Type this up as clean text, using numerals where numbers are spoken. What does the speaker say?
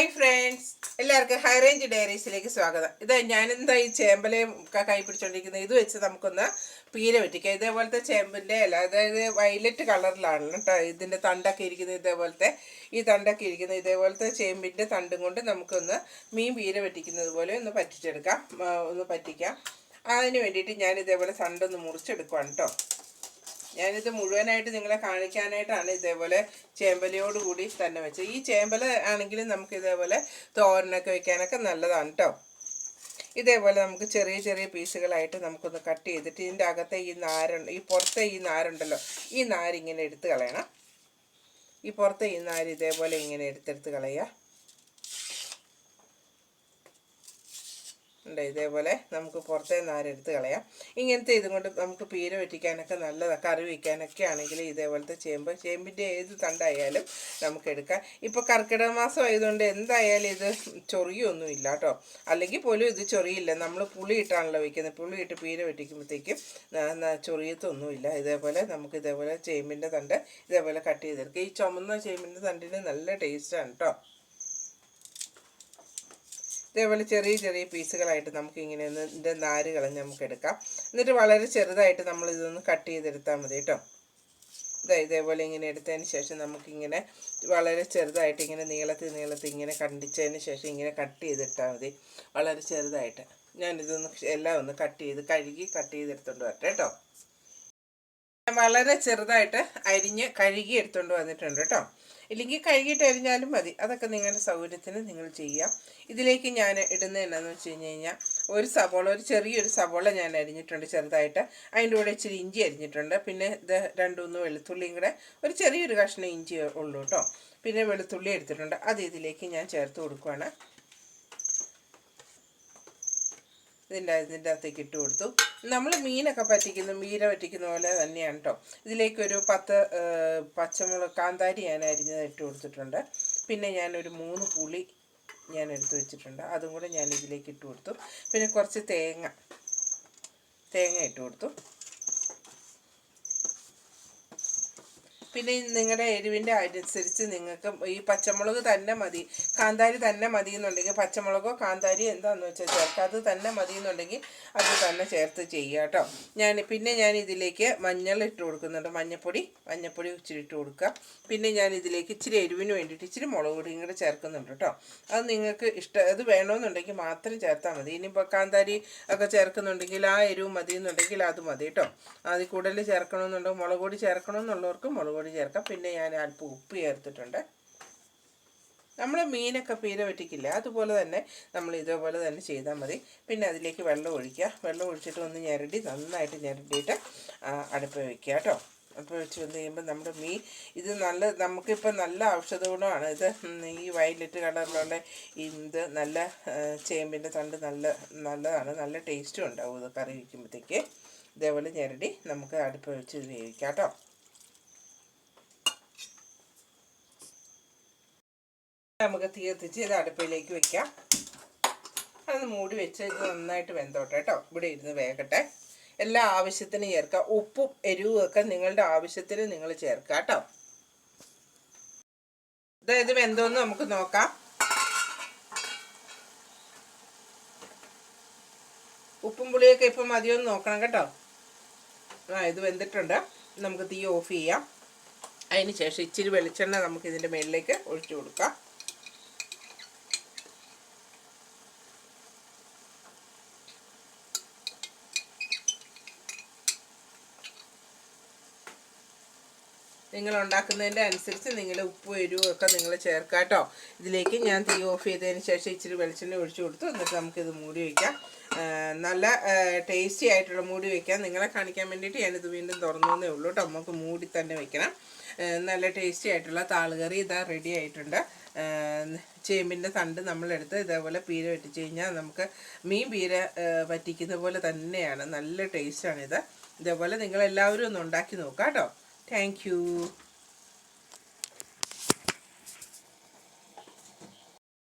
Hi friends, എല്ലാവർക്കും high range ഡയറീസിലേക്ക് സ്വാഗതം. ഇത് ഞാനെന്താ ഈ ചേമ്പലയും കൈ പിടിച്ചോണ്ടിരിക്കുന്നത്, ഇത് വെച്ച് നമുക്കൊന്ന് പീര വെട്ടിക്കാം. ഇതേപോലത്തെ ചേമ്പിൻ്റെ ഇല, അതായത് വയലറ്റ് കളറിലാണ് കേട്ടോ ഇതിൻ്റെ തണ്ടൊക്കെ ഇരിക്കുന്നത്. ഇതേപോലത്തെ ചേമ്പിൻ്റെ തണ്ടും കൊണ്ട് നമുക്കൊന്ന് മീൻ പീര വെട്ടിക്കുന്നത് പോലെ ഒന്ന് പറ്റിക്കാം. അതിന് വേണ്ടിയിട്ട് ഞാൻ ഇതേപോലെ തണ്ടൊന്ന് മുറിച്ചെടുക്കുവാണ് കേട്ടോ. ഞാനിത് മുഴുവനായിട്ട് നിങ്ങളെ കാണിക്കാനായിട്ടാണ് ഇതേപോലെ ചേമ്പലയോട് കൂടി തന്നെ വെച്ചത്. ഈ ചേമ്പല ആണെങ്കിലും നമുക്ക് ഇതേപോലെ തോരനൊക്കെ വെക്കാനൊക്കെ നല്ലതാണ് കേട്ടോ. ഇതേപോലെ നമുക്ക് ചെറിയ ചെറിയ പീസുകളായിട്ട് നമുക്കൊന്ന് കട്ട് ചെയ്തിട്ട് ഇതിൻ്റെ അകത്തെ ഈ പുറത്തെ ഈ നാരുണ്ടല്ലോ, ഈ നാരിങ്ങനെ എടുത്ത് കളയണം. ഈ പുറത്തെ ഈ നാര് ഇതേപോലെ ഇങ്ങനെ എടുത്തെടുത്ത് കളയുക. ഇതേപോലെ നമുക്ക് പുറത്തെ നാരെടുത്ത് കളയാം. ഇങ്ങനത്തെ ഇതുകൊണ്ട് നമുക്ക് പീര വെട്ടിക്കാനൊക്കെ നല്ലതാണ്. കറി വയ്ക്കാനൊക്കെ ആണെങ്കിൽ ഇതേപോലത്തെ ചേമ്പിൻ്റെ ഏത് തണ്ടായാലും നമുക്ക് എടുക്കാം. ഇപ്പോൾ കർക്കിടക മാസം ആയതുകൊണ്ട് എന്തായാലും ഇത് ചൊറിയൊന്നുമില്ല കേട്ടോ. അല്ലെങ്കിൽ പോലും ഇത് ചൊറിയില്ല. നമ്മൾ പുളി ഇട്ടാണല്ലോ വയ്ക്കുന്നത്. പുളി ഇട്ട് പീര വെട്ടിക്കുമ്പോഴത്തേക്കും ചൊറിയത്തൊന്നുമില്ല. നമുക്ക് ഇതേപോലെ ചേമ്പിൻ്റെ തണ്ട് ഇതേപോലെ കട്ട് ചെയ്തെടുക്കുക. ഈ ചുമന്ന ചേമ്പിൻ്റെ തണ്ടിന് നല്ല ടേസ്റ്റാണ് കേട്ടോ. ഇതേപോലെ ചെറിയ ചെറിയ പീസുകളായിട്ട് നമുക്കിങ്ങനെ ഇതിൻ്റെ നാര് കളഞ്ഞ് നമുക്ക് എടുക്കാം. എന്നിട്ട് വളരെ ചെറുതായിട്ട് നമ്മൾ ഇതൊന്ന് കട്ട് ചെയ്തെടുത്താൽ മതി കേട്ടോ. ഇതേപോലെ ഇങ്ങനെ എടുത്തതിന് ശേഷം നമുക്കിങ്ങനെ വളരെ ചെറുതായിട്ട് ഇങ്ങനെ നീളത്തിൽ ഇങ്ങനെ കണ്ടിച്ചതിന് ശേഷം ഇങ്ങനെ കട്ട് ചെയ്തിട്ടാൽ മതി. വളരെ ചെറുതായിട്ട് ഞാനിതൊന്ന് എല്ലാം ഒന്ന് കഴുകി കട്ട് ചെയ്തെടുത്തോണ്ട് വരട്ടെ കേട്ടോ. വളരെ ചെറുതായിട്ട് കഴുകി എടുത്തുകൊണ്ട് വന്നിട്ടുണ്ട് കേട്ടോ. ഇല്ലെങ്കിൽ കഴുകിയിട്ട് അരിഞ്ഞാലും മതി. അതൊക്കെ നിങ്ങളുടെ സൗകര്യത്തിന് നിങ്ങൾ ചെയ്യാം. ഇതിലേക്ക് ഞാൻ ഇടുന്നത് എന്താണെന്ന് വെച്ച് കഴിഞ്ഞാൽ ഒരു ചെറിയൊരു സവോള ഞാൻ അരിഞ്ഞിട്ടുണ്ട് ചെറുതായിട്ട്. അതിൻ്റെ കൂടെ ഇച്ചിരി ഇഞ്ചി അരിഞ്ഞിട്ടുണ്ട്. പിന്നെ ഇത് 2-3 വെളുത്തുള്ളിയും കൂടെ, ഒരു ചെറിയൊരു കഷ്ണം ഇഞ്ചി ഉള്ളൂ കേട്ടോ. പിന്നെ വെളുത്തുള്ളി എടുത്തിട്ടുണ്ട്. അത് ഇതിലേക്ക് ഞാൻ ചേർത്ത് കൊടുക്കുകയാണ്. ഇതിൻ്റെ അകത്തേക്ക് ഇട്ട് കൊടുത്തു. നമ്മൾ മീനൊക്കെ പീര പറ്റിക്കുന്ന പോലെ തന്നെയാണ് കേട്ടോ. ഇതിലേക്കൊരു 10 പച്ചമുളക് കാന്താരി ഞാൻ അരിഞ്ഞത് ഇട്ട് കൊടുത്തിട്ടുണ്ട്. പിന്നെ ഞാനൊരു 3 പുളി ഞാൻ എടുത്ത് വെച്ചിട്ടുണ്ട്. അതും കൂടെ ഞാൻ ഇതിലേക്ക് ഇട്ട് കൊടുത്തു. പിന്നെ കുറച്ച് തേങ്ങ ഇട്ട് കൊടുത്തു. പിന്നെ നിങ്ങളുടെ എരിവിൻ്റെ അനുസരിച്ച് നിങ്ങൾക്ക് ഈ പച്ചമുളക് തന്നെ മതി, കാന്താരി തന്നെ മതി എന്നുണ്ടെങ്കിൽ പച്ചമുളകോ കാന്താരി എന്താണെന്ന് വെച്ചാൽ ചേർക്കുക. അത് തന്നെ മതി എന്നുണ്ടെങ്കിൽ അത് തന്നെ ചേർത്ത് ചെയ്യുക കേട്ടോ. പിന്നെ ഞാൻ ഇതിലേക്ക് മഞ്ഞൾ ഇട്ട് കൊടുക്കുന്നുണ്ട്. മഞ്ഞപ്പൊടി ഇച്ചിരി ഇട്ട് കൊടുക്കുക. പിന്നെ ഞാൻ ഇതിലേക്ക് ഇച്ചിരി എരിവിന് വേണ്ടിയിട്ട് ഇച്ചിരി മുളക് പൊടിയും കൂടെ ചേർക്കുന്നുണ്ട് കേട്ടോ. അത് നിങ്ങൾക്ക് അത് വേണമെന്നുണ്ടെങ്കിൽ മാത്രം ചേർത്താൽ മതി. ഇനിയിപ്പോൾ കാന്താരി ഒക്കെ ചേർക്കുന്നുണ്ടെങ്കിൽ ആ എരിവ് മതി എന്നുണ്ടെങ്കിൽ അത് മതി കേട്ടോ. അതിൽ കൂടുതൽ ചേർക്കണമെന്നുണ്ടെങ്കിൽ മുളക് പൊടി ചേർക്കണമെന്നുള്ളവർക്ക് മുളക് പൊടി ചേർക്കാം. പിന്നെ ഞാൻ അല്പം ഉപ്പ് ചേർത്തിട്ടുണ്ട്. നമ്മൾ മീനൊക്കെ പീര വെട്ടിക്കില്ല, അതുപോലെ തന്നെ നമ്മൾ ഇതേപോലെ തന്നെ ചെയ്താൽ മതി. പിന്നെ അതിലേക്ക് വെള്ളം ഒഴിക്കുക. വെള്ളം ഒഴിച്ചിട്ട് ഒന്ന് നന്നായിട്ട് ഞെരടിയിട്ട് അടുപ്പ് വയ്ക്കുക കേട്ടോ. അടുപ്പ് വെച്ച് വന്ന് കഴിയുമ്പോൾ നമ്മുടെ മീൻ ഇത് നമുക്കിപ്പോൾ നല്ല ഔഷധ ഗുണമാണ്. ഈ വയലറ്റ് കളറിലുള്ള ഇത് നല്ല ചേമ്പിൻ്റെ തണ്ട് നല്ലതാണ്. നല്ല ടേസ്റ്റും ഉണ്ടാവും ഇത് കറി വയ്ക്കുമ്പോഴത്തേക്ക്. ഇതേപോലെ ഞെരടി നമുക്ക് അടുപ്പ് വെച്ച് ഇത് വേവിക്കാം കേട്ടോ. നമുക്ക് തീ കത്തിച്ച് ഇത് അടുപ്പിലേക്ക് വെക്കാം. അത് മൂടി വെച്ച് ഇത് നന്നായിട്ട് വെന്തോട്ടെ കേട്ടോ. ഇവിടെ ഇരുന്ന് വേകട്ടെ. എല്ലാ ആവശ്യത്തിനും ചേർക്കുക. ഉപ്പും എരിവും ഒക്കെ നിങ്ങളുടെ ആവശ്യത്തിന് നിങ്ങൾ ചേർക്കുക കേട്ടോ. ഇത് വെന്തോന്ന് നമുക്ക് നോക്കാം. ഉപ്പും പുളിയൊക്കെ ഇപ്പം മതിയൊന്ന് നോക്കണം കേട്ടോ. ഇത് വെന്തിട്ടുണ്ട്. നമുക്ക് തീ ഓഫ് ചെയ്യാം. അതിന് ശേഷം ഇച്ചിരി വെളിച്ചെണ്ണ നമുക്ക് ഇതിൻ്റെ മുകളിലേക്ക് ഒഴിച്ചു കൊടുക്കാം. നിങ്ങൾ ഉണ്ടാക്കുന്നതിൻ്റെ അനുസരിച്ച് നിങ്ങളുടെ ഉപ്പും എരിവും ഒക്കെ നിങ്ങൾ ചേർക്കാം കേട്ടോ. ഇതിലേക്ക് ഞാൻ തീ ഓഫ് ചെയ്തതിന് ശേഷം ഇച്ചിരി വെളിച്ചെണ്ണ ഒഴിച്ചു കൊടുത്തു. എന്നിട്ട് നമുക്കിത് മൂടി വയ്ക്കാം. നല്ല ടേസ്റ്റി ആയിട്ടുള്ള മൂടി വയ്ക്കാം. നിങ്ങളെ കാണിക്കാൻ വേണ്ടിയിട്ട് ഞാനിത് വീണ്ടും തുറന്നേ ഉള്ളൂ കേട്ടോ. നമുക്ക് മൂടി തന്നെ വയ്ക്കണം. നല്ല ടേസ്റ്റി ആയിട്ടുള്ള താളുകറി ഇതാ റെഡി ആയിട്ടുണ്ട്. ചേമ്പിൻ്റെ തണ്ട് നമ്മളെടുത്ത് ഇതേപോലെ പീര വറ്റിച്ച് കഴിഞ്ഞാൽ നമുക്ക് മീൻ പീര വറ്റിക്കുന്ന പോലെ തന്നെയാണ്. നല്ല ടേസ്റ്റാണിത്. ഇതേപോലെ നിങ്ങളെല്ലാവരും ഒന്ന് ഉണ്ടാക്കി നോക്കാം കേട്ടോ. Thank you.